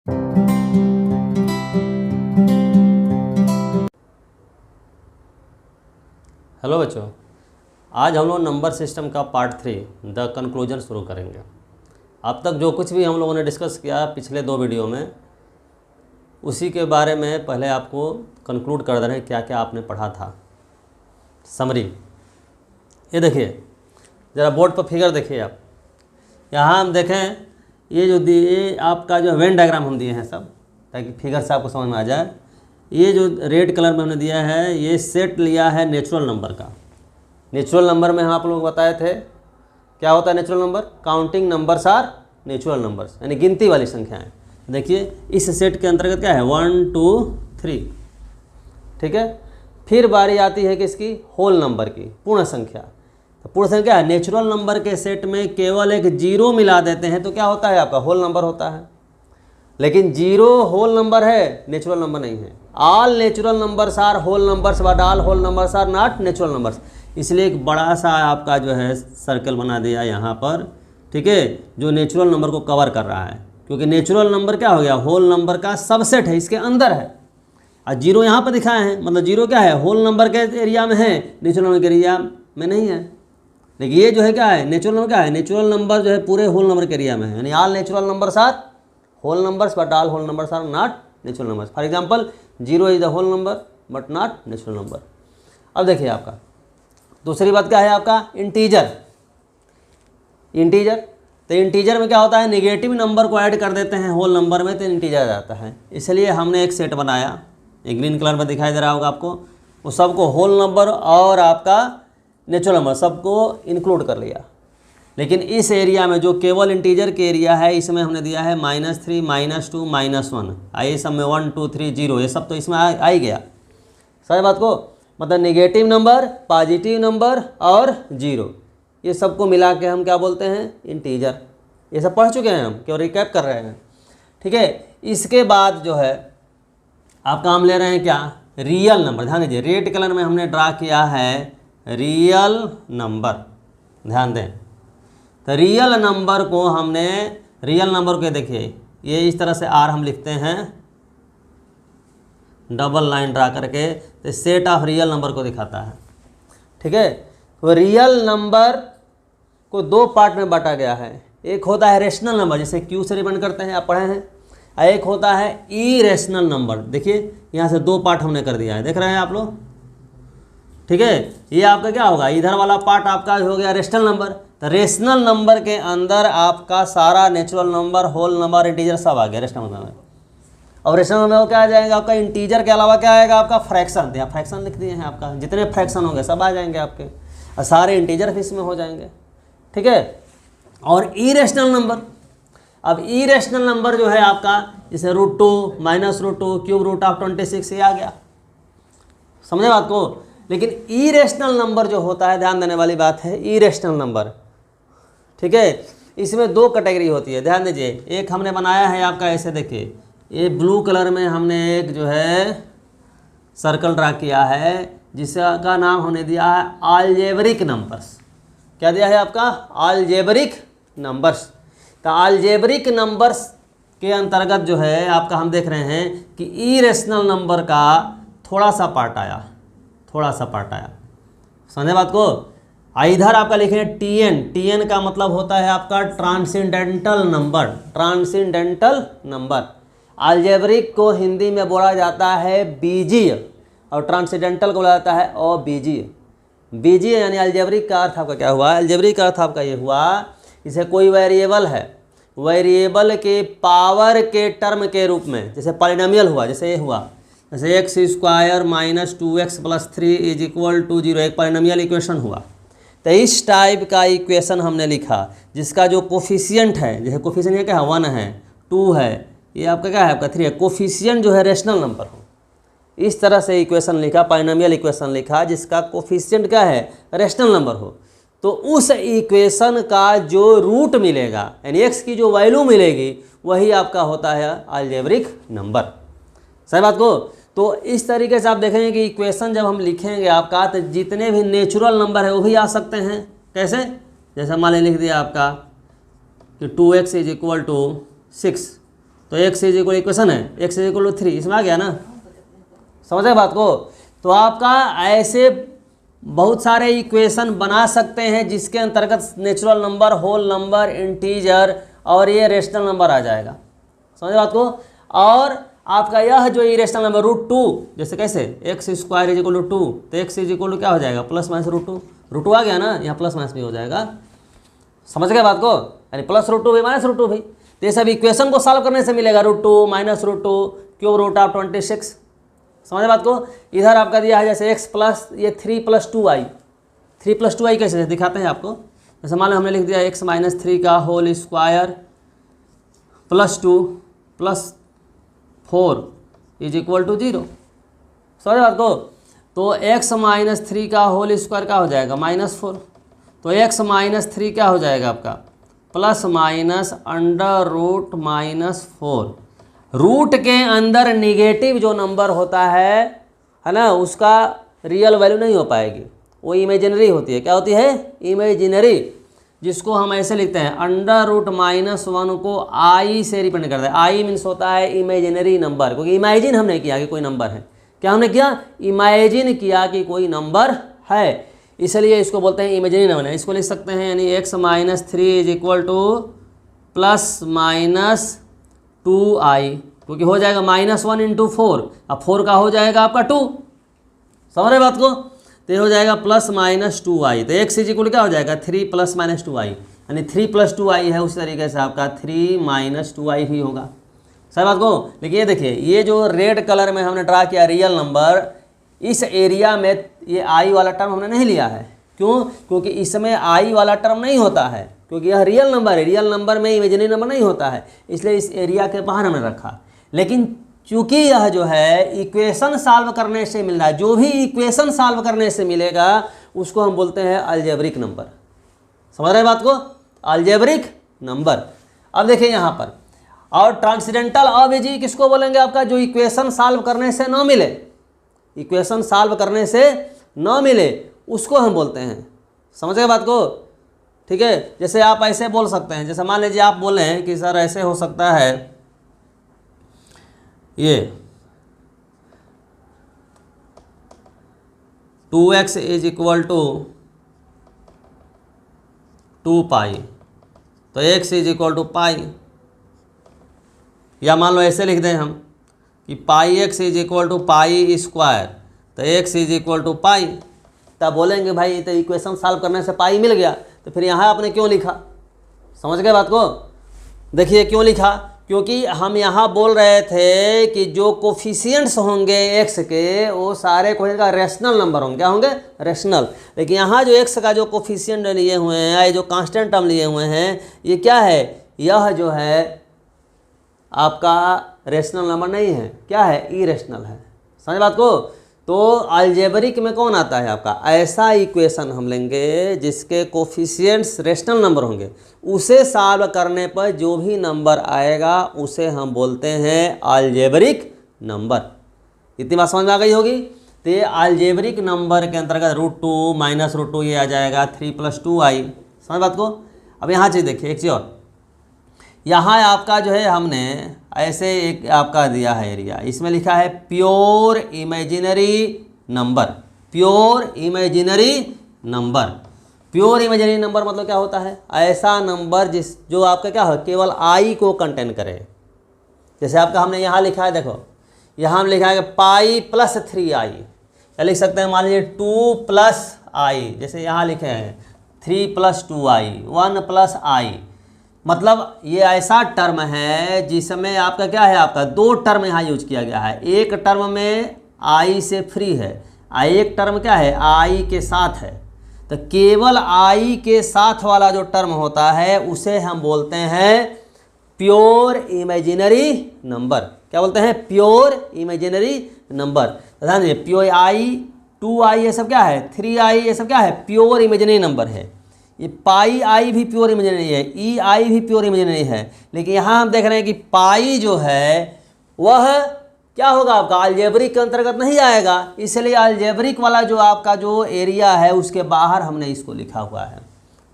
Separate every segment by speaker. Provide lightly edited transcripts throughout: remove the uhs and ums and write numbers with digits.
Speaker 1: Hello बच्चों, आज हम लोग नंबर सिस्टम का पार्ट 3 द कंक्लूजन शुरू करेंगे। अब तक जो कुछ भी हम लोगों ने डिस्कस किया पिछले 2 वीडियो में, उसी के बारे में पहले आपको कंक्लूड कर दे रहे हैं क्या क्या आपने पढ़ा था। समरी, ये देखिए ज़रा बोर्ड पर फिगर देखिए आप। यहाँ हम देखें ये आपका जो वेन डायग्राम हम दिए हैं सब, ताकि फिगर से आपको समझ में आ जाए। ये जो रेड कलर में हमने दिया है, ये सेट लिया है नेचुरल नंबर का। नेचुरल नंबर में हम आप लोग बताए थे क्या होता है natural number. Counting numbers are natural numbers, यानी गिनती वाली संख्याएं। देखिए इस सेट के अंतर्गत क्या है, 1 2 3, ठीक है। फिर बारी आती है किसकी, होल नंबर की, पूर्ण संख्या। तो पूर्ण संख्या है, नेचुरल नंबर के सेट में केवल एक 0 मिला देते हैं तो क्या होता है, आपका होल नंबर होता है। लेकिन 0 होल नंबर है, नेचुरल नंबर नहीं है। All natural numbers are whole numbers but all whole numbers are not natural numbers. इसलिए एक बड़ा सा आपका जो है सर्कल बना दिया यहाँ पर, ठीक है, जो नेचुरल नंबर को कवर कर रहा है। क्योंकि नेचुरल नंबर क्या हो गया, होल नंबर का सबसेट है, इसके अंदर है। और 0 यहाँ पर दिखाए हैं, मतलब 0 क्या है, होल नंबर के एरिया में है, नेचुरल नंबर के एरिया में नहीं है। लेकिन ये जो है क्या है, नेचुरल नंबर क्या है, नेचुरल नंबर जो है पूरे होल नंबर के एरिया में है। यानी all natural numbers are whole numbers but all whole numbers are not natural numbers. For example 0 is the whole number but not natural number. अब देखिए आपका दूसरी बात क्या है, आपका इंटीजर। इंटीजर, तो इंटीजर में क्या होता है, नेगेटिव नंबर को ऐड कर देते हैं होल नंबर में तो इंटीजर आ जाता है। इसलिए हमने एक सेट बनाया, एक ग्रीन कलर में दिखाई दे रहा होगा आपको, वो सबको होल नंबर और आपका नेचुरल नंबर सबको इंक्लूड कर लिया। लेकिन इस एरिया में जो केवल इंटीजर के एरिया है, इसमें हमने दिया है -3 -2 -1। आइए सब में 1 2 3 0, ये सब तो इसमें आ ही गया। सही बात को, मतलब नेगेटिव नंबर, पॉजिटिव नंबर और 0, ये सबको मिला के हम क्या बोलते हैं, इंटीजर। ये सब पढ़ चुके हैं हम, क्यों रिकैप कर रहे हैं, ठीक है। इसके बाद जो है आपका हम ले रहे हैं क्या, रियल नंबर। ध्यान दीजिए, रेड कलर में हमने ड्रा किया है रियल नंबर, ध्यान दें। तो रियल नंबर को हमने, रियल नंबर को देखिए ये इस तरह से R हम लिखते हैं, डबल लाइन ड्रा करके, तो सेट ऑफ रियल नंबर को दिखाता है, ठीक है। तो रियल नंबर को 2 पार्ट में बांटा गया है। एक होता है रेशनल नंबर, जैसे Q से रिप्रेजेंट करते हैं, आप पढ़े हैं। और एक होता है इरेशनल नंबर। देखिए यहाँ से 2 पार्ट हमने कर दिया है, देख रहे हैं आप लोग, ठीक है। ये आपका क्या होगा, इधर वाला पार्ट आपका हो गया रेशनल नंबर। तो रेशनल नंबर के अंदर आपका सारा natural number, whole number, integer सब आ गया रेशनल नंबर में। और रेशनल नंबर में क्या आ जाएगा आपका, इंटीजर के अलावा क्या आएगा आपका, फ्रैक्शन। यहाँ फ्रैक्शन लिख दिए हैं, आपका जितने फ्रैक्शन होंगे सब आ जाएंगे आपके, और सारे इंटीजर फिर इसमें हो जाएंगे, ठीक है। और इरेशनल नंबर, अब इरेशनल नंबर जो है आपका, जैसे √2 -√2 क्यूब रूट ऑफ 26, ये आ गया, समझे बात को। लेकिन इरेशनल नंबर जो होता है, ध्यान देने वाली बात है, इरेशनल नंबर, ठीक है, इसमें 2 कैटेगरी होती है, ध्यान दीजिए। एक हमने बनाया है आपका ऐसे, देखिए ये ब्लू कलर में हमने एक जो है सर्कल ड्रा किया है, जिसका नाम हमने दिया है अलजेब्रिक नंबर्स। क्या दिया है आपका, अलजेब्रिक नंबर्स। तो अलजेब्रिक नंबर्स के अंतर्गत जो है आपका हम देख रहे हैं कि इरेशनल नंबर का थोड़ा सा पार्ट आया, थोड़ा सा पार्ट आया, समझे बात को। इधर आपका लिखे TN, TN का मतलब होता है आपका transcendental number, transcendental number. Algebraic को हिंदी में बोला जाता है बीजीय, और ट्रांसेंडेंटल को बोला जाता है अबीजीय। बीजीय यानी अलजेब्रिक का अर्थ आपका क्या हुआ, अलजेब्रिक का अर्थ आपका ये हुआ, जैसे कोई वेरिएबल है, वेरिएबल के पावर के टर्म के रूप में, जैसे पॉलिनोमियल हुआ, जैसे ये हुआ, जैसे x² - 2x + 3 = 0, एक पॉलिनोमियल इक्वेशन हुआ। तो इस टाइप का इक्वेशन हमने लिखा, जिसका जो कोफिशिएंट है, जैसे कोफिशिएंट ये क्या है, 1 है, 2 है, ये आपका क्या है, आपका 3 है। कोफिशिएंट जो है रेशनल नंबर हो, इस तरह से इक्वेशन लिखा, पॉलिनोमियल इक्वेशन लिखा, जिसका कोफिशिएंट क्या है, रेशनल नंबर हो। तो उस इक्वेशन का जो रूट मिलेगा, यानी x की जो वैल्यू मिलेगी, वही आपका होता है अलजेब्रिक नंबर। सही बात को। तो इस तरीके से आप देखेंगे कि इक्वेशन जब हम लिखेंगे आपका, तो जितने भी नेचुरल नंबर है वो भी आ सकते हैं। कैसे, जैसे मान लिख दिया आपका कि 2x = 6, तो x इज इक्वल इक्वेशन है x इज इक्वल टू 3, इसमें आ गया ना, समझ गए बात को। तो आपका ऐसे बहुत सारे इक्वेशन बना सकते हैं जिसके अंतर्गत natural number, whole number, integer और ये रेशनल नंबर आ जाएगा, समझे बात को। और आपका यह जो इरेशनल नंबर √2, जैसे कैसे x square is equal to 2, तो एक्स इज इक्वल टू क्या हो जाएगा प्लस माइनस √2, √2 आ गया ना, यहाँ प्लस माइनस भी हो जाएगा, समझ गए बात को, यानी प्लस √2 भी माइनस √2 भी। तो ये सब इक्वेशन को सॉल्व करने से मिलेगा √2 माइनस √2 क्यूब रूट ऑफ 26, समझ बात को। इधर आपका दिया है जैसे x प्लस ये 3 + 2i, 3 + 2i कैसे दिखाते हैं आपको, जैसे मान लो हमने लिख दिया x - 3 का whole square plus 2 + 4 is equal to 0, समझ बात को। तो x - 3 का होल स्क्वायर क्या हो जाएगा -4, तो x - 3 क्या हो जाएगा आपका प्लस माइनस √-4। रूट के अंदर निगेटिव जो नंबर होता है ना, उसका रियल वैल्यू नहीं हो पाएगी, वो इमेजिनरी होती है। क्या होती है? इमेजिनरी, जिसको हम ऐसे लिखते हैं √-1 को i से रिप्रेजेंट करते हैं। i मीन्स होता है इमेजिनरी नंबर, क्योंकि इमेजिन हमने किया कि कोई नंबर है। क्या हमने किया? इमेजिन किया कि कोई नंबर है, इसलिए इसको बोलते हैं इमेजिनरी नंबर। इसको लिख सकते हैं यानी x - 3 is equal two plus minus 2i, क्योंकि हो जाएगा -1 × 4, अब 4 का हो जाएगा आपका 2, समझ रहे बात को। तो ये हो जाएगा प्लस माइनस 2i, तो x इज इक्वल क्या हो जाएगा 3 + -2i, यानी 3 + 2i है, उसी तरीके से आपका 3 - 2i भी होगा, सही बात को। लेकिन ये देखिए, ये जो रेड कलर में हमने ड्रा किया रियल नंबर, इस एरिया में ये i वाला टर्म हमने नहीं लिया है। क्यों? क्योंकि इसमें i वाला टर्म नहीं होता है, क्योंकि यह रियल नंबर है, रियल नंबर में इमेजिनरी नंबर नहीं होता है, इसलिए इस एरिया के बाहर हमने रखा। लेकिन चूंकि यह जो है इक्वेशन सॉल्व करने से मिल रहा है, जो भी इक्वेशन सॉल्व करने से मिलेगा उसको हम बोलते हैं अलजेब्रिक नंबर, समझ रहे बात को, अलजेब्रिक नंबर। अब देखिए यहाँ पर, और ट्रांसेंडेंटल अवेजी किसको बोलेंगे आपका, जो इक्वेशन सॉल्व करने से न मिले, इक्वेशन सॉल्व करने से न मिले उसको हम बोलते हैं, समझ गए बात को, ठीक है। जैसे आप ऐसे बोल सकते हैं, जैसे मान लीजिए आप बोले हैं कि सर ऐसे हो सकता है ये 2x इज इक्वल टू 2π, तो x is equal to pi, या मान लो ऐसे लिख दें हम कि πx is equal to pi square, तो x is equal to pi. तब बोलेंगे भाई तो इक्वेशन सॉल्व करने से पाई मिल गया, तो फिर यहाँ आपने क्यों लिखा, समझ गए बात को। देखिए क्यों लिखा, क्योंकि हम यहाँ बोल रहे थे कि जो कोफिशिएंट्स होंगे x के वो सारे कोई का रेशनल नंबर होंगे, क्या होंगे, रेशनल। लेकिन यहाँ जो x का जो कोफिशिएंट लिए हुए हैं, जो कांस्टेंट टर्म लिए हुए हैं, ये क्या है, यह जो है आपका रेशनल नंबर नहीं है, क्या है, इरेशनल है, समझ बात को। तो अलजेब्रिक में कौन आता है आपका, ऐसा इक्वेशन हम लेंगे जिसके कोफिशिएंट्स रेशनल नंबर होंगे, उसे सॉल्व करने पर जो भी नंबर आएगा उसे हम बोलते हैं अलजेब्रिक नंबर। इतनी बात समझ में आ गई होगी। तो ये अलजेब्रिक नंबर के अंतर्गत √2 - √2 ये आ जाएगा 3 + 2i, समझ बात को। अब यहाँ चीज़ देखिए, एक चीज़ और, यहाँ आपका जो है हमने ऐसे एक आपका दिया है एरिया, इसमें लिखा है pure imaginary number, pure imaginary number. Pure imaginary number मतलब क्या होता है, ऐसा नंबर जो आपका क्या हो, केवल i को कंटेन करे। जैसे आपका हमने यहाँ लिखा है, देखो यहाँ हम लिखा है पाई + 3i, या लिख सकते हैं मान लीजिए 2 + i, जैसे यहाँ लिखे हैं 3 + 2i 1 + i, मतलब ये ऐसा टर्म है जिसमें आपका क्या है, आपका दो टर्म यहाँ यूज किया गया है। एक टर्म में i से फ्री है, एक टर्म क्या है, i के साथ है। तो केवल i के साथ वाला जो टर्म होता है उसे हम बोलते हैं प्योर इमेजिनरी नंबर। क्या बोलते हैं, प्योर इमेजिनरी नंबर। ध्यान दीजिए, प्योर i 2i ये सब क्या है, 3i ये सब क्या है, प्योर इमेजिनरी नंबर है। ये पाई आई भी प्योर इमेजिनरी है, ई आई भी प्योर इमेजिनरी है। लेकिन यहाँ हम देख रहे हैं कि पाई जो है वह क्या होगा, आपका अलजेब्रिक के अंतर्गत नहीं आएगा, इसलिए अलजेब्रिक वाला जो आपका जो एरिया है उसके बाहर हमने इसको लिखा हुआ है।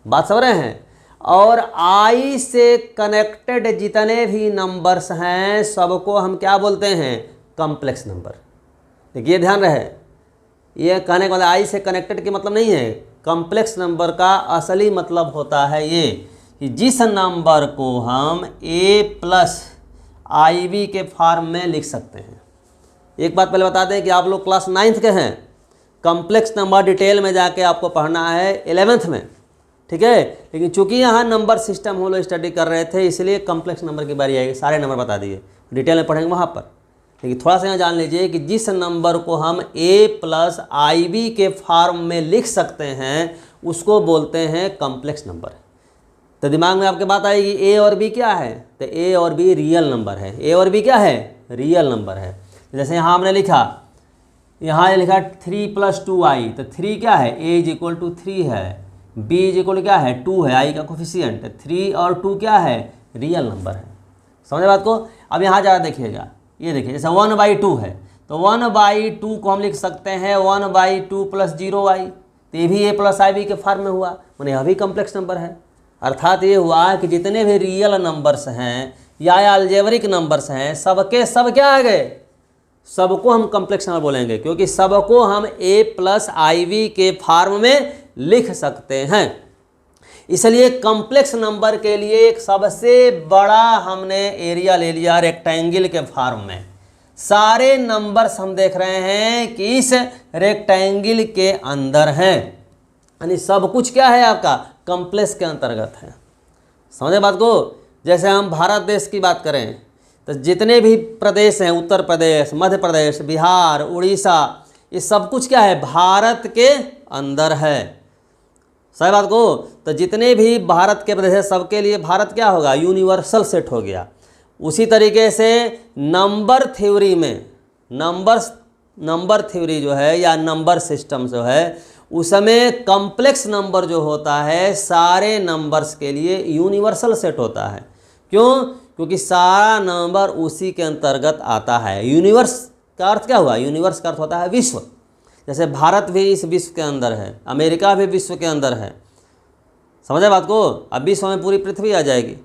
Speaker 1: बात समझ रहे हैं। और आई से कनेक्टेड जितने भी नंबर्स हैं सबको हम क्या बोलते हैं, कॉम्प्लेक्स नंबर। देखिए ध्यान रहे, ये कहने का मतलब आई से कनेक्टेड के मतलब नहीं है, कॉम्प्लेक्स नंबर का असली मतलब होता है ये कि जिस नंबर को हम a प्लस आई बी के फॉर्म में लिख सकते हैं। एक बात पहले बता दें कि आप लोग क्लास 9th के हैं, कॉम्प्लेक्स नंबर डिटेल में जाके आपको पढ़ना है 11th में, ठीक है। लेकिन चूंकि यहाँ नंबर सिस्टम हम लोग स्टडी कर रहे थे इसलिए कॉम्प्लेक्स नंबर की बारी आएगी, सारे नंबर बता दिए, डिटेल में पढ़ेंगे वहाँ पर। लेकिन थोड़ा सा यहाँ जान लीजिए कि जिस नंबर को हम a प्लस आई बी के फॉर्म में लिख सकते हैं उसको बोलते हैं कॉम्प्लेक्स नंबर। तो दिमाग में आपके बात आएगी a और b क्या है, तो a और b रियल नंबर है, a और b क्या है, रियल नंबर है। जैसे यहाँ हमने लिखा, यहाँ लिखा 3 + 2i, तो 3 क्या है, a = 3 है, b = क्या है, 2 है, i का कोफिशिएंट, 3 और 2 क्या है, रियल नंबर है। समझे बात को। अब यहाँ ज़्यादा देखिएगा, ये देखिए जैसे 1/2 है, तो 1/2 को हम लिख सकते हैं 1/2 + 0i, तो ये भी a प्लस आई बी के फॉर्म में हुआ, माने यह भी कॉम्प्लेक्स नंबर है। अर्थात ये हुआ कि जितने भी रियल नंबर्स हैं या अलजेब्रिक नंबर्स हैं सबके सब क्या आ गए, सबको हम कॉम्प्लेक्स नंबर बोलेंगे, क्योंकि सबको हम a प्लस आई बी के फॉर्म में लिख सकते हैं। इसलिए कॉम्प्लेक्स नंबर के लिए एक सबसे बड़ा हमने एरिया ले लिया रेक्टेंगल के फॉर्म में। सारे नंबर्स हम देख रहे हैं कि इस रेक्टेंगल के अंदर हैं, यानी सब कुछ क्या है आपका कॉम्प्लेक्स के अंतर्गत है। समझे बात को। जैसे हम भारत देश की बात करें तो जितने भी प्रदेश हैं, उत्तर प्रदेश, मध्य प्रदेश, बिहार, उड़ीसा, ये सब कुछ क्या है, भारत के अंदर है। सही बात को। तो जितने भी भारत के प्रदेश हैं सबके लिए भारत क्या होगा, यूनिवर्सल सेट हो गया। उसी तरीके से नंबर थ्योरी में, नंबर थ्योरी जो है या नंबर सिस्टम जो है उसमें कॉम्प्लेक्स नंबर जो होता है सारे नंबर्स के लिए यूनिवर्सल सेट होता है। क्यों, क्योंकि सारा नंबर उसी के अंतर्गत आता है। यूनिवर्स का अर्थ क्या हुआ, यूनिवर्स का अर्थ होता है विश्व। जैसे भारत भी इस विश्व के अंदर है, अमेरिका भी विश्व के अंदर है। समझे बात को। अब विश्व में पूरी पृथ्वी आ जाएगी,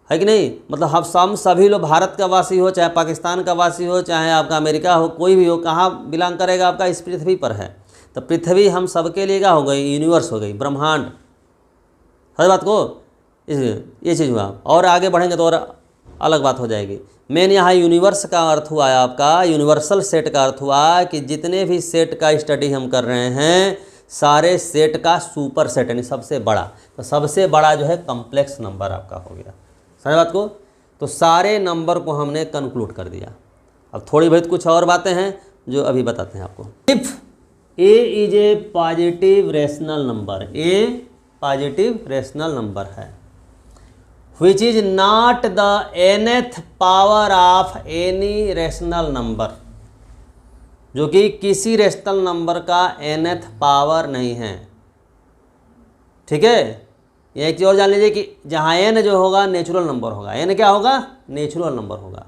Speaker 1: है कि नहीं। मतलब हम सभी लोग भारत का वासी हो, चाहे पाकिस्तान का वासी हो, चाहे आपका अमेरिका हो, कोई भी हो, कहाँ बिलोंग करेगा आपका, इस पृथ्वी पर है। तो पृथ्वी हम सबके लिए क्या हो गई, यूनिवर्स हो गई, ब्रह्मांड। हर बात को ये चीज़ हुआ। और आगे बढ़ेंगे तो और अलग बात हो जाएगी। मेन यहाँ यूनिवर्स का अर्थ हुआ है आपका, यूनिवर्सल सेट का अर्थ हुआ कि जितने भी सेट का स्टडी हम कर रहे हैं सारे सेट का सुपर सेट, यानी सबसे बड़ा। तो सबसे बड़ा जो है कॉम्प्लेक्स नंबर आपका हो गया। समझ बात को। तो सारे नंबर को हमने कंक्लूड कर दिया। अब थोड़ी बहुत कुछ और बातें हैं जो अभी बताते हैं आपको। If a is a positive rational number, a positive rational number है which is not the nth power of any rational number, जो कि किसी रेशनल नंबर का nth पावर नहीं है। ठीक है। ये एक चीज़ और जान लीजिए कि जहाँ n जो होगा नेचुरल नंबर होगा, n क्या होगा, नेचुरल नंबर होगा।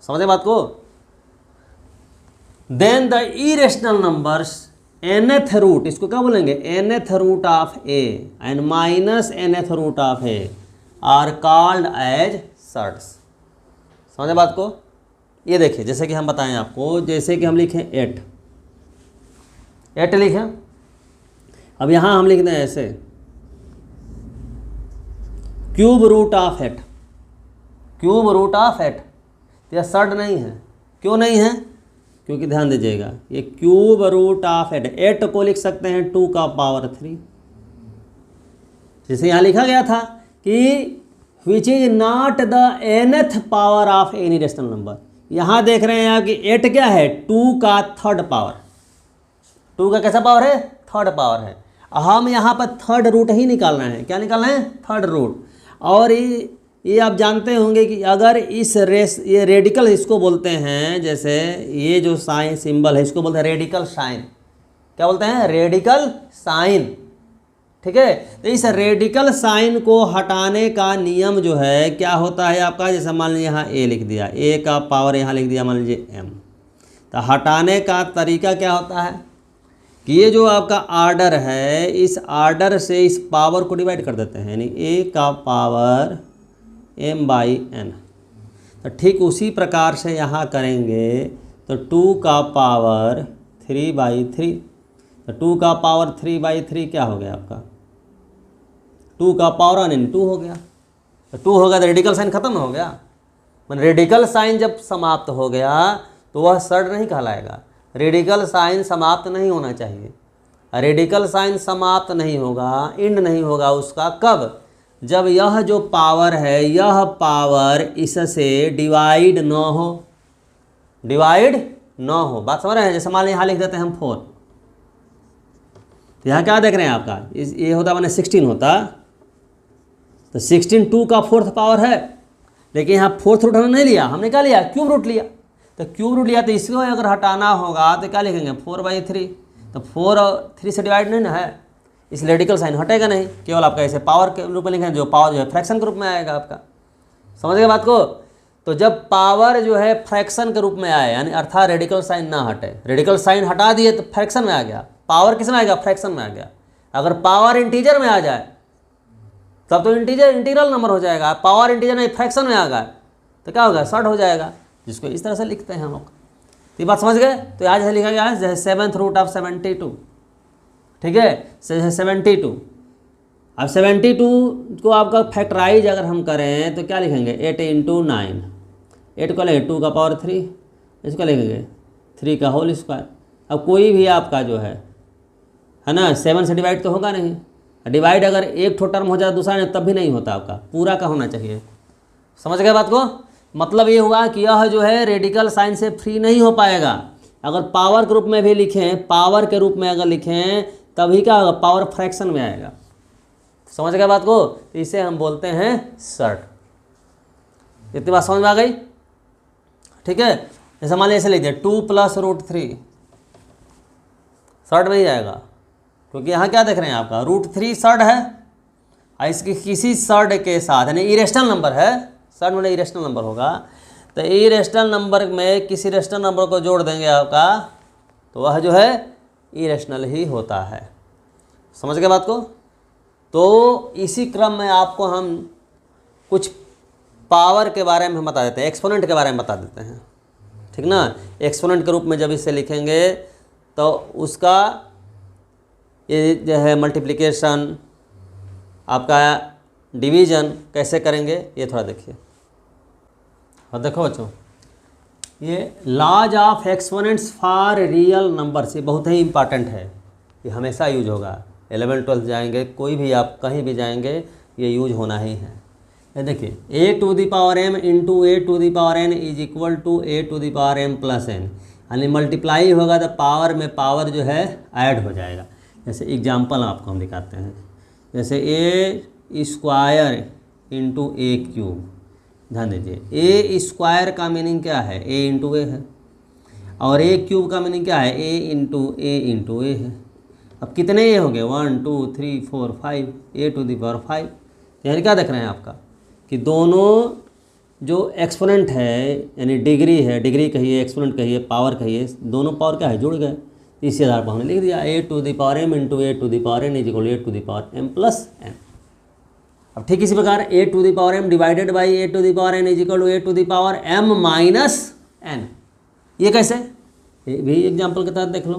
Speaker 1: समझे बात को। Then the irrational numbers nth root, इसको क्या बोलेंगे, nth root of a and minus nth root of a are called as surds. समझे बात को। ये देखिए जैसे कि हम बताएं आपको, जैसे कि हम लिखें 8 लिखें। अब यहाँ हम लिखते हैं ऐसे cube root of 8, cube root of 8। यह सर्ट नहीं है। क्यों नहीं है, क्योंकि ध्यान दीजिएगा ये क्यूब रूट ऑफ 8 को लिख सकते हैं 2 का पावर 3। जैसे यहाँ लिखा गया था कि which is not the nth power of any rational number. यहाँ देख रहे हैं आप कि 8 क्या है, 2 का थर्ड पावर। 2 का कैसा पावर है, थर्ड पावर है। हम यहाँ पर थर्ड रूट ही निकालना है। क्या निकालना है, थर्ड रूट। और ये आप जानते होंगे कि अगर इस ये रेडिकल इसको बोलते हैं, जैसे ये जो साइन सिंबल है इसको बोलते हैं रेडिकल साइन। क्या बोलते हैं, रेडिकल साइन। ठीक है। तो इस रेडिकल साइन को हटाने का नियम जो है क्या होता है आपका, जैसे मान लीजिए यहाँ a लिख दिया, a का पावर यहाँ लिख दिया मान लीजिए m। तो हटाने का तरीका क्या होता है कि ये जो आपका आर्डर है, इस आर्डर से इस पावर को डिवाइड कर देते हैं, यानी a का पावर m/n। तो ठीक उसी प्रकार से यहाँ करेंगे तो 2 का पावर 3/3। तो 2 का पावर 3/3 क्या हो गया आपका, 2 का पावर 1 हो गया। तो 2 हो गया तो रेडिकल साइन खत्म हो गया। मतलब रेडिकल साइन जब समाप्त हो गया तो वह सर्ड नहीं कहलाएगा। रेडिकल साइन समाप्त नहीं होना चाहिए। रेडिकल साइन समाप्त नहीं होगा, इंड नहीं होगा उसका, कब, जब यह जो पावर है यह पावर इससे डिवाइड न हो, डिवाइड न हो। बात समझ रहे हैं? जैसे मान लीजिए यहाँ लिख देते हैं हम 4, तो यहाँ क्या देख रहे हैं आपका, ये होता मैंने 16 होता, तो 16 2 का 4th पावर है, लेकिन यहाँ 4th रूट हमने नहीं लिया, हमने क्या लिया, क्यूब रूट लिया। तो क्यूब रूट लिया तो इसको अगर हटाना होगा तो क्या लिखेंगे 4/3। तो 4 और 3 से डिवाइड नहीं ना है, इस रेडिकल साइन हटेगा नहीं, केवल आपका ऐसे पावर के रूप में लिखेंगे, जो पावर जो है फ्रैक्शन के रूप में आएगा आपका। समझ गए बात को? तो जब पावर जो है फ्रैक्शन के रूप में आए, यानी अर्थात रेडिकल साइन ना हटे, रेडिकल साइन हटा दिए तो फ्रैक्शन में आ गया, पावर किस में आ गया, फ्रैक्शन में आ गया। अगर पावर इंटीजर में आ जाए तब तो इंटीग्रल नंबर हो जाएगा। पावर इंटीजर नहीं फ्रैक्शन में आ गया तो क्या होगा, शॉर्ट हो जाएगा, जिसको इस तरह से लिखते हैं हम लोग। तो ये बात समझ गए? तो आज जैसे लिखा गया है जैसे 7th रूट ऑफ 72, ठीक है, 72। अब 72 को आपका फैक्टराइज अगर हम करें तो क्या लिखेंगे, 8 × 9, 8 को लेंगे 2 का पावर 3, इसको लिखेंगे 3 का होल स्क्वायर। अब कोई भी आपका जो है ना 7 से डिवाइड तो होगा नहीं, डिवाइड अगर एक ठो टर्म हो जाए दूसरा नहीं तब भी नहीं होता, आपका पूरा का होना चाहिए। समझ गए बात को? मतलब ये हुआ कि यह जो है रेडिकल साइन से फ्री नहीं हो पाएगा। अगर पावर के रूप में भी लिखें, पावर के रूप में अगर लिखें तभी क्या होगा, पावर फ्रैक्शन में आएगा। समझ गए बात को? तो इसे हम बोलते हैं शॉर्ट। इतनी बात समझ में आ गई? ठीक है, जैसे मान लीजिए ऐसे लिख दिया 2 + √3, शॉर्ट में ही आएगा, क्योंकि यहाँ क्या देख रहे हैं आपका √3 शॉर्ट है, और इसकी किसी शॉर्ट के साथ यानी इरेशनल नंबर है, शॉर्ट में इरेशनल नंबर होगा, तो इरेशनल नंबर में किसी रेशनल नंबर को जोड़ देंगे आपका तो वह जो है इरेशनल ही होता है। समझ गए बात को? तो इसी क्रम में आपको हम कुछ पावर के बारे में बता देते हैं, एक्सपोनेंट के बारे में बता देते हैं, ठीक ना। एक्सपोनेंट के रूप में जब इसे लिखेंगे तो उसका ये जो है मल्टीप्लिकेशन, आपका डिवीज़न कैसे करेंगे ये थोड़ा देखिए। और देखो बच्चों, ये laws of exponents for real numbers, ये बहुत ही इंपॉर्टेंट है, ये हमेशा यूज होगा। 11th 12th जाएंगे, कोई भी आप कहीं भी जाएंगे ये यूज होना ही है। ये देखिए a to the power m into a to the power n is equal to a to the power m plus n, यानी मल्टीप्लाई होगा तो पावर में पावर जो है ऐड हो जाएगा। जैसे एग्जाम्पल आपको हम दिखाते हैं, जैसे a square into A cube. ध्यान दीजिए ए स्क्वायर का मीनिंग क्या है, a इंटू ए है, और ए क्यूब का मीनिंग क्या है, a इंटू ए है। अब कितने ए हो गए, 1 2 3 4 5, a टू दी पावर 5। यानी क्या देख रहे हैं आपका कि दोनों जो एक्सपोनेंट है यानी डिग्री है, डिग्री कहिए एक्सपोनेंट कहिए पावर कहिए, दोनों पावर क्या है, जुड़ गए। इसी आधार पर हमने लिख दिया a to the power m into a to the power n is equal a to the power m plus n। अब ठीक इसी प्रकार a to the power m divided by a to the power n is equal to a to the power m minus n। ये कैसे, ये भी example के तहत देख लो।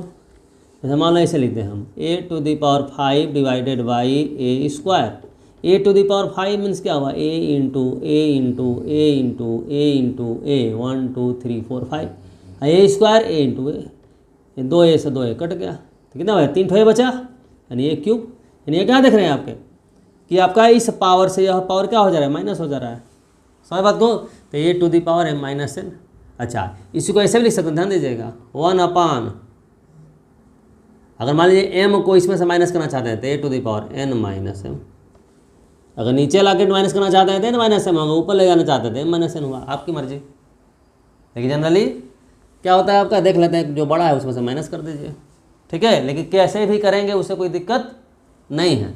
Speaker 1: जैसे मान लो ऐसे लिखते हैं हम a to the power 5 divided by a square. a to the power 5 means क्या हुआ, a into a into a into a into a, 1 2 3 4 5, a square a into a, 2a से 2a कट गया तो कितना हुआ, 3 ठो बचा, यानी ये क्यूब। यानी ये क्या देख रहे हैं आपके कि आपका इस पावर से यह पावर क्या हो जा रहा है, माइनस हो जा रहा है। समझ बात को? तो a to the power m minus n। अच्छा, इसी को ऐसे भी लिख सकते हैं, ध्यान दीजिएगा 1/, अगर मान लीजिए m को इसमें से माइनस करना चाहते हैं तो a to the power n minus m। अगर नीचे ला के माइनस करना चाहते हैं तो n माइनस m होगा, ऊपर ले जाना चाहते थे माइनस n हुआ, आपकी मर्जी। लेकिन जनरली क्या होता है आपका, देख लेते हैं जो बड़ा है उसमें से माइनस कर दीजिए, ठीक है। लेकिन कैसे भी करेंगे उससे कोई दिक्कत नहीं है।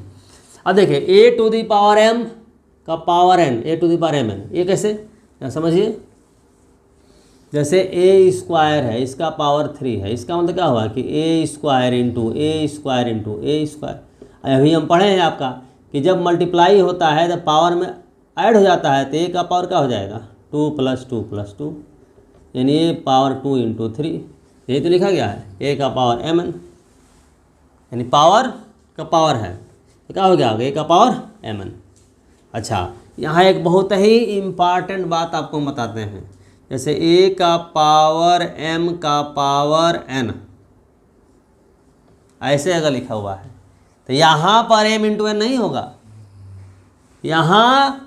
Speaker 1: अब देखिए a to the power m का power n, a to the power m n, ये कैसे समझिए। जैसे ए स्क्वायर है, इसका पावर 3 है, इसका मतलब क्या हुआ कि ए स्क्वायर इंटू ए स्क्वायर इंटू ए स्क्वायर। अभी हम पढ़े हैं आपका कि जब मल्टीप्लाई होता है जब पावर में ऐड हो जाता है तो ए का पावर क्या हो जाएगा 2 + 2 + 2, यानी ए पावर 2 इंटू 3, यही तो लिखा गया है ए का पावर mn, यानी पावर का पावर है तो क्या हो गया ए का पावर mn। अच्छा, यहाँ एक बहुत ही इम्पॉर्टेंट बात आपको बताते हैं, जैसे ए का पावर m का पावर n ऐसे अगर लिखा हुआ है तो यहाँ पर m इंटू n नहीं होगा, यहाँ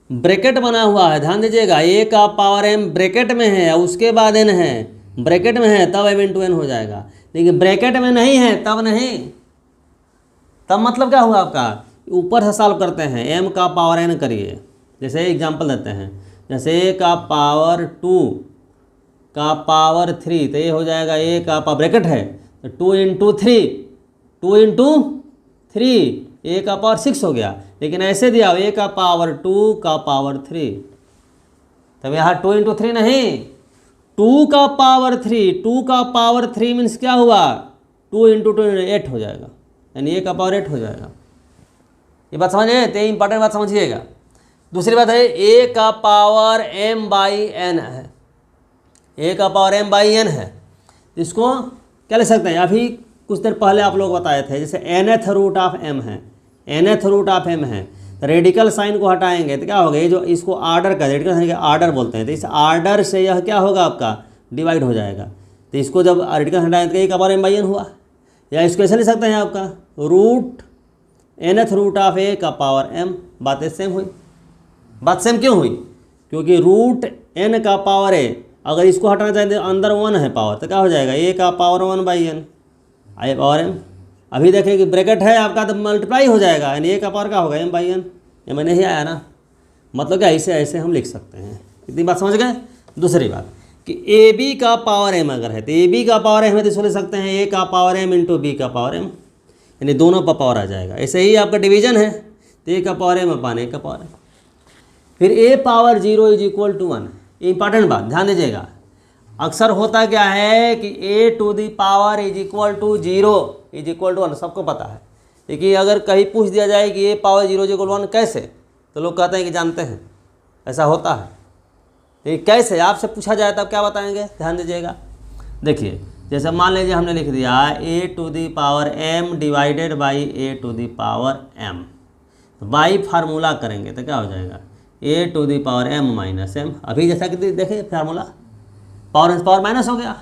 Speaker 1: ब्रैकेट बना हुआ है, ध्यान दीजिएगा, ए का पावर m ब्रैकेट में है और उसके बाद n है, ब्रैकेट में है तब m इंटू n हो जाएगा, लेकिन ब्रैकेट में नहीं है तब नहीं, तब मतलब क्या हुआ आपका ऊपर से सॉल्व करते हैं, m का पावर n करिए। जैसे एग्जांपल देते हैं, जैसे a का पावर 2 का पावर 3 तो ये हो जाएगा a का पावर ब्रैकेट है तो 2 इंटू 3, 2 इंटू 3 a का पावर 6 हो गया, लेकिन ऐसे दिया a का पावर 2 का पावर 3, तब यहाँ 2 इंटू 3 नहीं, 2 का पावर 3, 2 का पावर 3 मीन्स क्या हुआ 2 इंटू 2 8 हो जाएगा, यानी a का पावर 8 हो जाएगा। ये बात समझिए, तो इंपॉर्टेंट बात समझिएगा। दूसरी बात है a का पावर m/n है, a का पावर m/n है, इसको क्या लिख सकते हैं, अभी कुछ देर पहले आप लोग बताए थे, जैसे nth रूट ऑफ m है, nth रूट ऑफ m है, रेडिकल साइन को हटाएंगे तो क्या होगा, ये जो इसको आर्डर का रेडिकल साइन का आर्डर बोलते हैं, तो इस आर्डर से यह क्या होगा आपका डिवाइड हो जाएगा, तो इसको जब रेडिकल हटाएंगे तो a का पावर m/n हुआ, या इसको ऐसे लिख सकते हैं आपका root nth root of a का पावर m। बातें सेम हुई, बात सेम क्यों हुई, क्योंकि रूट n का पावर है, अगर इसको हटाना चाहें तो अंदर 1 है पावर, तो क्या हो जाएगा a का पावर 1/n आई पावर m। अभी देखें कि ब्रैकेट है आपका तो मल्टीप्लाई हो जाएगा, यानी a का पावर क्या होगा m/n, ये मैंने ही आया ना, मतलब क्या ऐसे ऐसे हम लिख सकते हैं। इतनी बात समझ गए। दूसरी बात कि ab का पावर m अगर है तो ab का पावर m है तो इसको लिख सकते हैं a का पावर m इंटू b का पावर m, यानी दोनों पर पावर आ जाएगा। ऐसे ही आपका डिवीजन है तो a का पावर m अपान a का पावर m। फिर a power 0 is equal to 1, important बात ध्यान दीजिएगा, अक्सर होता क्या है कि a to the power is equal to 0 is equal to 1, सबको पता है, लेकिन अगर कहीं पूछ दिया जाए कि a power 0 is equal to 1 कैसे, तो लोग कहते हैं कि जानते हैं, ऐसा होता है, लेकिन कैसे आपसे पूछा जाए तब क्या बताएंगे, ध्यान दीजिएगा। देखिए जैसे मान लीजिए हमने लिख दिया a to the power m divided by a to the power m, by formula करेंगे तो क्या हो जाएगा a to the power m minus m। अभी जैसा कि देखें फार्मूला पावर पावर माइनस हो गया,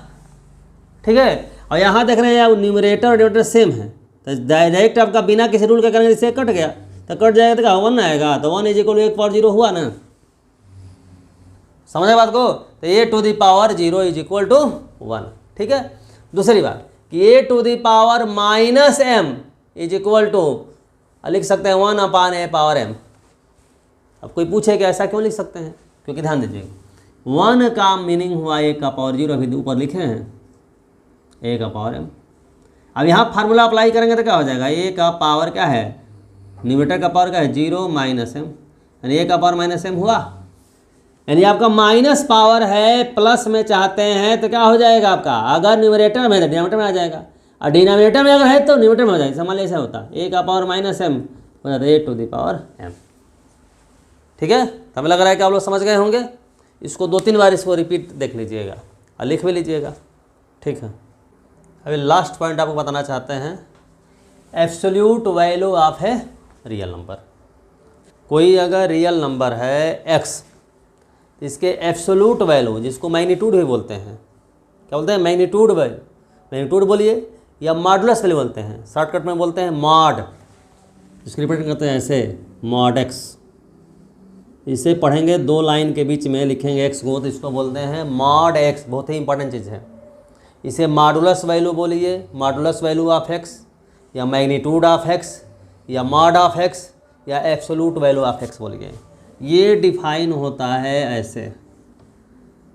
Speaker 1: ठीक है, और यहाँ देख रहे हैं न्यूमरेटर और डिनोमिनेटर सेम है, तो डायरेक्ट आपका बिना किसी रूल के करेंगे इससे कट गया, तो कट जाएगा तो क्या 1 आएगा, तो 1 इज इक्वल टू 1 पावर 0 हुआ ना, समझे बात को, तो a to the power 0 is equal to 1, ठीक है। दूसरी बात कि a to the power minus m is equal to लिख सकते हैं 1 अपान a पावर m। अब कोई पूछे कि ऐसा क्यों लिख सकते हैं, क्योंकि ध्यान दीजिए 1 का मीनिंग हुआ a का पावर 0, अभी ऊपर लिखे हैं a का पावर m। अब यहाँ फार्मूला अप्लाई करेंगे तो क्या हो जाएगा a का पावर क्या है, न्यूमरेटर का पावर क्या है 0 माइनस m, यानी a का पावर माइनस m हुआ, यानी आपका माइनस पावर है प्लस में चाहते हैं तो क्या हो जाएगा आपका, अगर न्यूमरेटर में है तो डिनोमिनेटर में आ जाएगा, और डिनोमिनेटर में अगर है तो न्यूमरेटर में हो जाएगा, मान लीजिए ऐसा होता a का पावर माइनस m हो जाता है a to the power m, ठीक है। तब लग रहा है कि आप लोग समझ गए होंगे, इसको 2-3 बार इसको रिपीट देख लीजिएगा और लिख भी लीजिएगा, ठीक है। अभी लास्ट पॉइंट आपको बताना चाहते हैं, absolute value of a real number. कोई अगर रियल नंबर है x, इसके एब्सोल्यूट वैल्यू जिसको मैग्नीट्यूड भी बोलते हैं, क्या बोलते हैं मैग्नीट्यूड वैल्यू, मैग्नीट्यूड बोलिए या मॉडुलस वैल्यू बोलते हैं, शॉर्टकट में बोलते हैं मॉड, इसको रिपीट करते हैं ऐसे मॉड x। इसे पढ़ेंगे 2 लाइन के बीच में लिखेंगे x को, तो इसको बोलते हैं मॉड x, बहुत ही इंपॉर्टेंट चीज़ है। इसे मॉडुलस वैल्यू बोलिए, मॉडुलस वैल्यू ऑफ x, या मैग्नीट्यूड ऑफ x, या मॉड ऑफ x, या एब्सोल्यूट वैल्यू ऑफ x बोलिए। ये डिफाइन होता है ऐसे,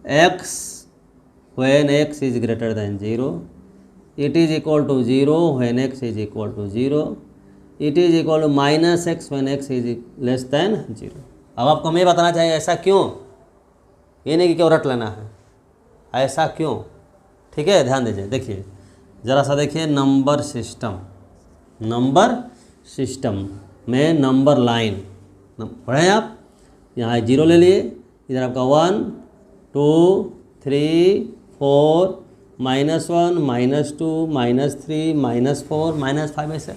Speaker 1: x when x is greater than 0, it is equal to 0 when x is equal to 0, it is equal to minus x when x is less than 0। अब आपको मैं बताना चाहिए ऐसा क्यों, ये नहीं कि क्यों रट लेना है, ऐसा क्यों? ठीक है, ध्यान दीजिए। देखिए ज़रा सा देखिए, नंबर सिस्टम में नंबर लाइन पढ़े आप। यहाँ 0 ले लिए, इधर आपका 1 2 3 4 -1 -2 -3 -4 -5 ऐसे।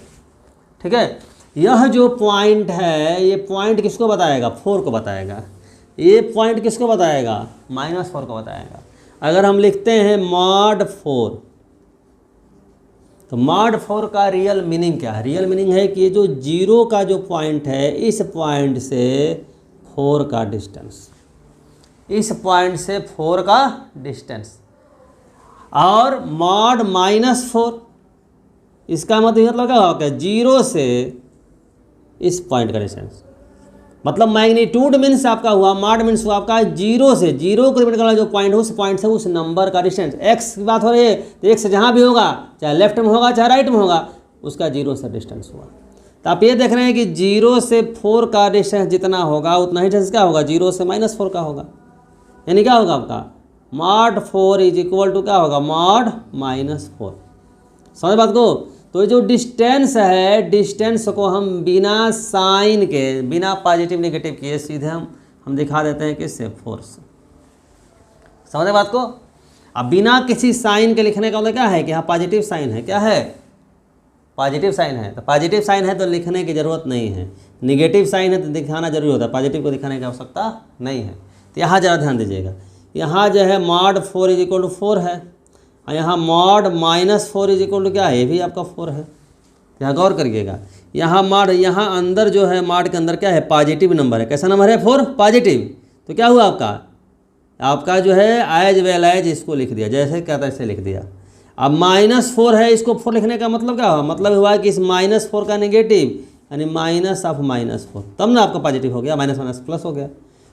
Speaker 1: ठीक है, यह जो पॉइंट है ये पॉइंट किसको बताएगा? 4 को बताएगा। ये पॉइंट किसको बताएगा? -4 को बताएगा। अगर हम लिखते हैं mod 4, तो mod 4 का रियल मीनिंग क्या है? रियल मीनिंग है कि ये जो 0 का जो पॉइंट है, इस पॉइंट से 4 का डिस्टेंस, इस पॉइंट से 4 का डिस्टेंस। और mod -4, इसका मतलब क्या होगा? 0 से इस पॉइंट का डिस्टेंस, मतलब मैग्नीट्यूड मीन्स आपका हुआ, mod मीन्स हुआ आपका 0 से, 0 को रिप्रेजेंट करने वाला जो पॉइंट है, उस पॉइंट से उस नंबर का डिस्टेंस। x की बात हो रही है तो x जहाँ भी होगा, चाहे लेफ्ट में होगा चाहे राइट में होगा, उसका 0 से डिस्टेंस हुआ। तो आप ये देख रहे हैं कि 0 से 4 का डिस्टेंस जितना होगा उतना ही डिस्टेंस क्या होगा? 0 से -4 का होगा। यानी क्या होगा आपका? mod 4 इज इक्वल टू क्या होगा? mod -4। समझ बात को? तो ये जो डिस्टेंस है, डिस्टेंस को हम बिना साइन के, बिना पॉजिटिव नेगेटिव किए सीधे हम दिखा देते हैं किससे? 4 से। समझे बात को? अब बिना किसी साइन के लिखने का मतलब क्या है कि यहाँ पॉजिटिव साइन है। क्या है? पॉजिटिव साइन है। तो पॉजिटिव साइन है तो लिखने की ज़रूरत नहीं है, निगेटिव साइन है तो दिखाना जरूरी होता है, पॉजिटिव को दिखाने की आवश्यकता नहीं है। तो यहाँ ज़रा ध्यान दीजिएगा, यहाँ जो है mod 4 इज इक्वल टू 4 है, और यहाँ mod -4 इज इक्वल टू क्या है? ये भी आपका 4 है। यहाँ गौर करिएगा, यहाँ mod, यहाँ अंदर जो है mod के अंदर क्या है? पॉजिटिव नंबर है। कैसा नंबर है? 4 पॉजिटिव। तो क्या हुआ आपका जो है एज वेल एज इसको लिख दिया, जैसे क्या तैसे लिख दिया। अब -4 है, इसको 4 लिखने का मतलब क्या हुआ? मतलब हुआ कि इस -4 का नेगेटिव, यानी -4, तब ना आपका पॉजिटिव हो गया, माइनस प्लस हो गया।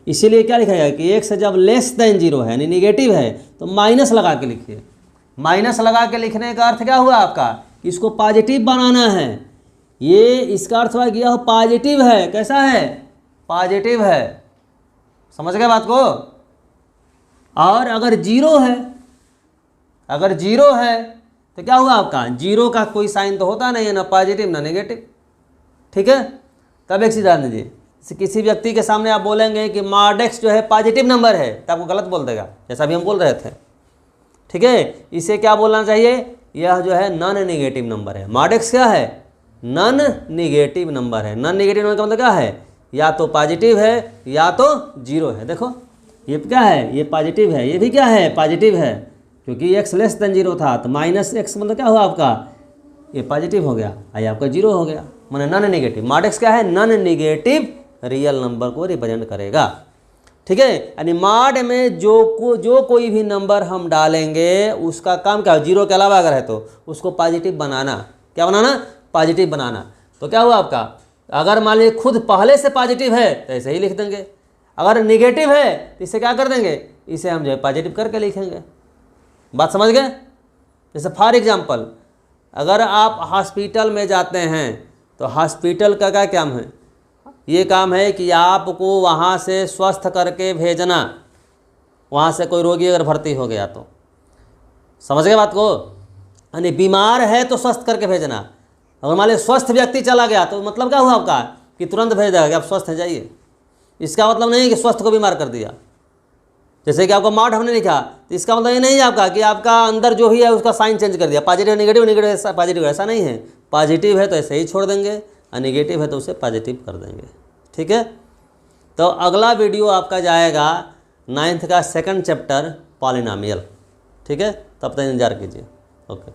Speaker 1: इसीलिए क्या लिखा जाएगा कि x जब <0 है यानी निगेटिव है तो माइनस लगा के लिखिए। माइनस लगा के लिखने का अर्थ क्या हुआ आपका? इसको पॉजिटिव बनाना है। ये इसका अर्थ हुआ कि यह पॉजिटिव है। कैसा है? पॉजिटिव है। समझ गए बात को? और अगर 0 है, अगर 0 है तो क्या हुआ आपका? 0 का कोई साइन तो होता नहीं है, ना पॉजिटिव ना नेगेटिव। ठीक है, तब एक चीज़ ध्यान दीजिए, किसी व्यक्ति के सामने आप बोलेंगे कि mod x जो है पॉजिटिव नंबर है, तो आपको गलत बोल देगा, जैसा भी हम बोल रहे थे। ठीक है, इसे क्या बोलना चाहिए? यह जो है नॉन नेगेटिव नंबर है। mod x क्या है? नॉन नेगेटिव नंबर है। नॉन नेगेटिव नंबर का मतलब क्या है? या तो पॉजिटिव है या तो 0 है। देखो ये क्या है? ये पॉजिटिव है, ये भी क्या है? पॉजिटिव है, क्योंकि x <0 था तो -x मतलब क्या हुआ आपका? ये पॉजिटिव हो गया, आई आपका 0 हो गया, माने नॉन नेगेटिव। mod x क्या है? नॉन नेगेटिव रियल नंबर को रिप्रेजेंट करेगा। ठीक है, यानी mod में जो कोई भी नंबर हम डालेंगे उसका काम क्या? 0 के अलावा अगर है तो उसको पॉजिटिव बनाना। क्या बनाना? पॉजिटिव बनाना। तो क्या हुआ आपका? अगर मान लीजिए खुद पहले से पॉजिटिव है तो ऐसे ही लिख देंगे, अगर नेगेटिव है तो इसे क्या कर देंगे? इसे हम जो है पॉजिटिव करके लिखेंगे। बात समझ गए? जैसे फॉर एग्जाम्पल, अगर आप हॉस्पिटल में जाते हैं तो हॉस्पिटल का क्या काम है? ये काम है कि आपको वहाँ से स्वस्थ करके भेजना, वहाँ से कोई रोगी अगर भर्ती हो गया तो। समझ गए बात को? यानी बीमार है तो स्वस्थ करके भेजना। अगर मान लीजिए स्वस्थ व्यक्ति चला गया तो मतलब क्या हुआ आपका? कि तुरंत भेज देगा कि आप स्वस्थ हैं, जाइए। इसका मतलब नहीं कि स्वस्थ को बीमार कर दिया। जैसे कि आपको mod हमने लिखा तो इसका मतलब ये नहीं है आपका कि आपका अंदर जो ही है उसका साइन चेंज कर दिया, पॉजिटिव नेगेटिव, नेगेटिव पॉजिटिव, ऐसा नहीं है। पॉजिटिव है तो ऐसे ही छोड़ देंगे, और नेगेटिव है तो उसे पॉजिटिव कर देंगे। ठीक है, तो अगला वीडियो आपका जाएगा 9th का 2nd चैप्टर पॉलिनोमियल। ठीक है, तब तक इंतजार कीजिए। ओके।